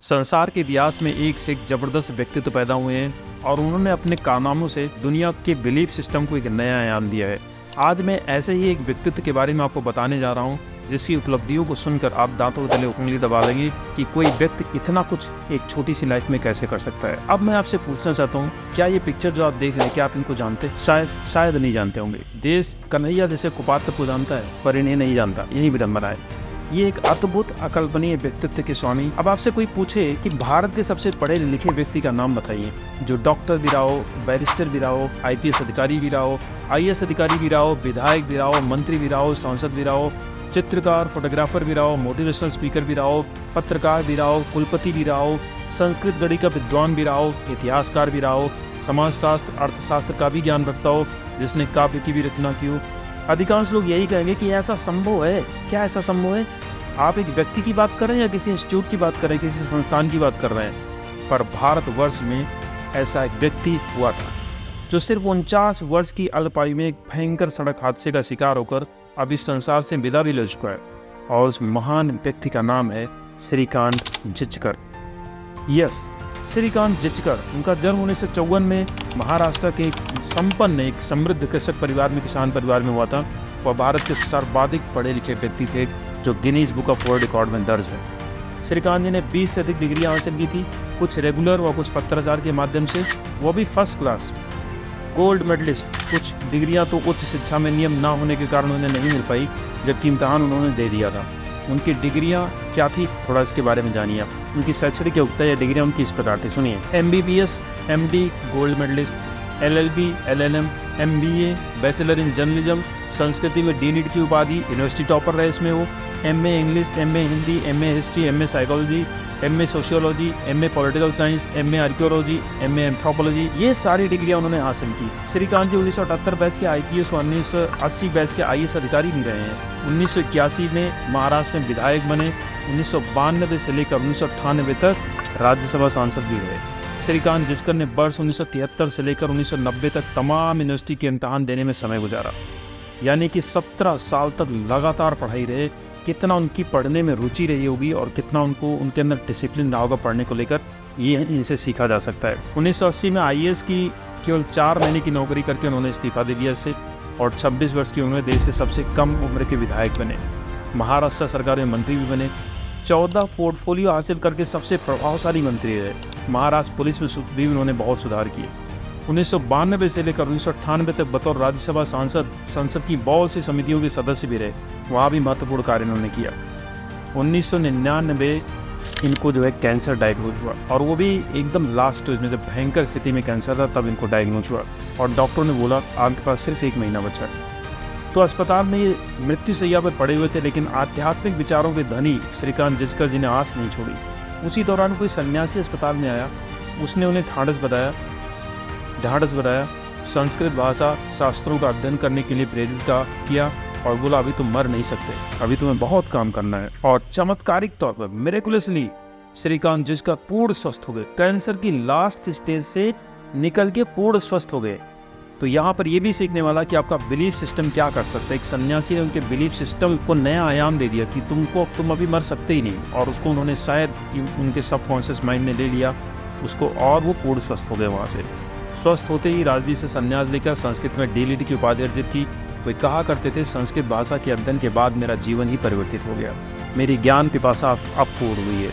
संसार के इतिहास में एक से एक जबरदस्त व्यक्तित्व पैदा हुए हैं और उन्होंने अपने कारनामों से दुनिया के बिलीफ सिस्टम को एक नया आयाम दिया है। आज मैं ऐसे ही एक व्यक्तित्व के बारे में आपको बताने जा रहा हूँ जिसकी उपलब्धियों को सुनकर आप दांतों के तले उंगली दबा लेंगे कि कोई व्यक्ति इतना कुछ एक छोटी सी लाइफ में कैसे कर सकता है। अब मैं आपसे पूछना चाहता हूँ, क्या ये पिक्चर जो आप देख रहे हैं क्या आप इनको जानते हैं? शायद नहीं जानते होंगे। देश कन्हैया जैसे कुपात्र को जानता है पर इन्हें नहीं जानता, यही विडंबना है। ये एक अद्भुत अकल्पनीय व्यक्तित्व के स्वामी। अब आपसे कोई पूछे कि भारत के सबसे पढ़े लिखे व्यक्ति का नाम बताइए, जो डॉक्टर भी रहा हो, बैरिस्टर भी रहा हो, IPS अधिकारी भी रहा हो, IAS अधिकारी भी रहा हो, विधायक भी रहा हो, मंत्री भी रहा हो, सांसद भी रहा हो, चित्रकार, फोटोग्राफर भी रहा हो, मोटिवेशनल स्पीकर भी रहा हो, पत्रकार भी रहा हो, कुलपति भी रहा हो, संस्कृत गणि का विद्वान भी रहा हो, इतिहासकार भी रहा हो, समाजशास्त्र अर्थशास्त्र का भी ज्ञान रखता हो, जिसने काव्य की भी रचना की हो। अधिकांश लोग यही कहेंगे कि ऐसा संभव है। क्या ऐसा संभव है? आप एक व्यक्ति की बात कर रहे हैं या किसी इंस्टीट्यूट की बात कर रहे हैं, किसी संस्थान की बात कर रहे हैं? पर भारतवर्ष में ऐसा एक व्यक्ति हुआ था जो सिर्फ 49 वर्ष की अल्पायु में एक भयंकर सड़क हादसे का शिकार होकर अब इस संसार से विदा भी ले चुका है। और उस महान व्यक्ति का नाम है श्रीकांत जिचकर। यस, श्रीकांत जिचकर। उनका जन्म 1954 में महाराष्ट्र के एक समृद्ध कृषक परिवार में, किसान परिवार में हुआ था। वह भारत के सर्वाधिक पढ़े लिखे व्यक्ति थे जो Guinness book of world record में दर्ज है। श्रीकांत जी ने 20 से अधिक डिग्रियां हासिल की थी, कुछ रेगुलर व कुछ पत्राचार के माध्यम से, वो भी फर्स्ट क्लास, गोल्ड मेडलिस्ट। कुछ डिग्रियां तो उच्च शिक्षा में नियम ना होने के कारण उन्हें नहीं मिल पाई, जबकि इम्तहान उन्होंने दे दिया था। उनकी डिग्रियां क्या थी, थोड़ा इसके बारे में जानिए आप। उनकी शैक्षणिक योग्यता या डिग्रियां उनकी इस प्रकार थी, सुनिए। MBBS, MD gold medalist, LLB, LLM, MBA, bachelor in journalism, संस्कृति में D.Litt की उपाधि, यूनिवर्सिटी टॉपर रहे इसमें वो। MA English, MA Hindi, MA history, MA psychology, MA sociology, MA political science, MA archaeology, MA anthropology, ये सारी डिग्रियां उन्होंने हासिल की। श्रीकांत जी 1978 बैच के IPS और 1980 बैच के IAS अधिकारी भी रहे हैं। 1981 में महाराष्ट्र में विधायक बने। 1992 से लेकर 1998 तक राज्यसभा सांसद भी रहे। श्रीकांत जिचकर ने वर्ष 1973 से लेकर 1990 तक तमाम यूनिवर्सिटी के इम्तहान देने में समय गुजारा, यानी कि 17 साल तक लगातार पढ़ाई रहे। कितना उनकी पढ़ने में रुचि रही होगी और कितना उनके अंदर डिसिप्लिन रहा होगा पढ़ने को लेकर, ये इनसे सीखा जा सकता है। 1980 में IAS की केवल 4 महीने की नौकरी करके उन्होंने इस्तीफा दे दिया इससे, और 26 वर्ष की उम्र में देश के सबसे कम उम्र के विधायक बने। महाराष्ट्र सरकार में मंत्री भी बने। 14 पोर्टफोलियो हासिल करके सबसे प्रभावशाली मंत्री रहे। महाराष्ट्र पुलिस में भी उन्होंने बहुत सुधार किए। 1992 से लेकर 1998 तक बतौर राज्यसभा सांसद संसद की बहुत सी समितियों के सदस्य भी रहे, वहाँ भी महत्वपूर्ण कार्य उन्होंने किया। 1999 इनको जो है कैंसर डायग्नोज हुआ, और वो भी एकदम लास्ट स्टेज में, जब भयंकर स्थिति में कैंसर था तब इनको डायग्नोज हुआ, और डॉक्टर ने बोला आपके पास सिर्फ 1 महीना बचा है। तो अस्पताल में ये मृत्यु शैया पर पड़े हुए थे, लेकिन आध्यात्मिक विचारों के धनी श्रीकांत जिचकर जी ने आस नहीं छोड़ी। उसी दौरान कोई सन्यासी अस्पताल में आया, उसने उन्हें ढाढ़स बताया, संस्कृत भाषा शास्त्रों का अध्ययन करने के लिए प्रेरित किया, और बोला अभी तुम मर नहीं सकते, अभी तुम्हें बहुत काम करना है। और चमत्कारिक तौर पर मिरेकुलसली श्रीकांत जिचकर पूर्ण स्वस्थ हो गए। कैंसर की लास्ट स्टेज से निकल के पूर्ण स्वस्थ हो गए। तो यहाँ पर ये भी सीखने वाला कि आपका बिलीफ सिस्टम क्या कर सकता है। एक सन्यासी ने उनके बिलीफ सिस्टम को नया आयाम दे दिया कि तुम अभी मर सकते ही नहीं, और उसको उन्होंने शायद उनके सबकॉन्शियस माइंड ने ले लिया उसको, और वो पूर्ण स्वस्थ हो गए। वहाँ से स्वस्थ होते ही राजनीति से संन्यास लेकर संस्कृत में D.Litt की उपाधि अर्जित की। वे कहा करते थे, संस्कृत भाषा के अध्ययन के बाद मेरा जीवन ही परिवर्तित हो गया, मेरी ज्ञान पिपासा अब पूर्ण हुई है।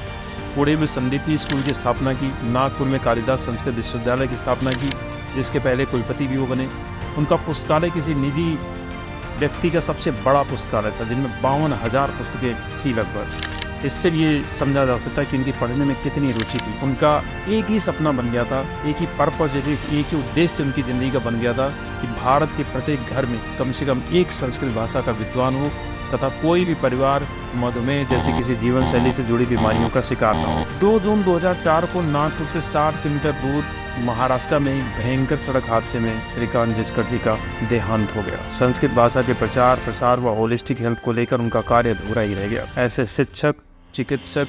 पुणे में संदीपनी स्कूल की स्थापना की, नागपुर में कालिदास संस्कृत विश्वविद्यालय की स्थापना की, जिसके पहले कुलपति भी वो बने। उनका पुस्तकालय किसी निजी व्यक्ति का सबसे बड़ा पुस्तकालय था, जिनमें 52,000 पुस्तकें थी लगभग। इससे ये समझा जा सकता है कि उनकी पढ़ने में कितनी रुचि थी। उनका एक ही सपना बन गया था, एक ही पर्पज, एक ही उद्देश्य उनकी ज़िंदगी का बन गया था कि भारत के प्रत्येक घर में कम से कम एक संस्कृत भाषा का विद्वान हो, तथा कोई भी परिवार मधुमेह जैसी किसी जीवन शैली से जुड़ी बीमारियों का शिकार न हो। 2 जून 2004 को नागपुर से 60 किलोमीटर दूर महाराष्ट्र में भयंकर सड़क हादसे में श्रीकांत जिचकर जी का देहांत हो गया। संस्कृत भाषा के प्रचार प्रसार व होलिस्टिक हेल्थ को लेकर उनका कार्य अधूरा ही रह गया। ऐसे शिक्षक, चिकित्सक,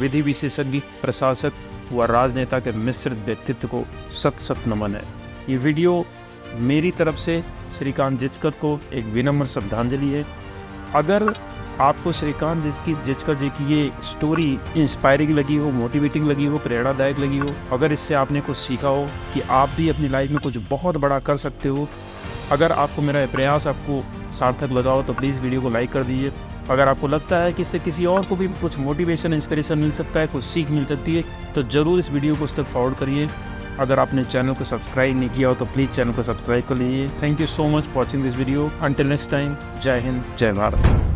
विधि विशेषज्ञ, प्रशासक व राजनेता के मिश्रित व्यक्तित्व को सत नमन है। ये वीडियो मेरी तरफ से श्रीकांत जिचकर को एक विनम्र श्रद्धांजलि है। अगर आपको श्रीकांत जिचकर जी की ये स्टोरी इंस्पायरिंग लगी हो, मोटिवेटिंग लगी हो, प्रेरणादायक लगी हो, अगर इससे आपने कुछ सीखा हो कि आप भी अपनी लाइफ में कुछ बहुत बड़ा कर सकते हो, अगर आपको मेरा प्रयास आपको सार्थक लगा हो तो प्लीज़ वीडियो को लाइक कर दीजिए। अगर आपको लगता है कि इससे किसी और को भी कुछ मोटिवेशन, इंस्पिरेशन मिल सकता है, कुछ सीख मिल सकती है, तो ज़रूर इस वीडियो को उस तक फॉरवर्ड करिए। अगर आपने चैनल को सब्सक्राइब नहीं किया हो तो प्लीज़ चैनल को सब्सक्राइब कर लीजिए। Thank you so much for watching this video. Until next time, जय हिंद, जय भारत।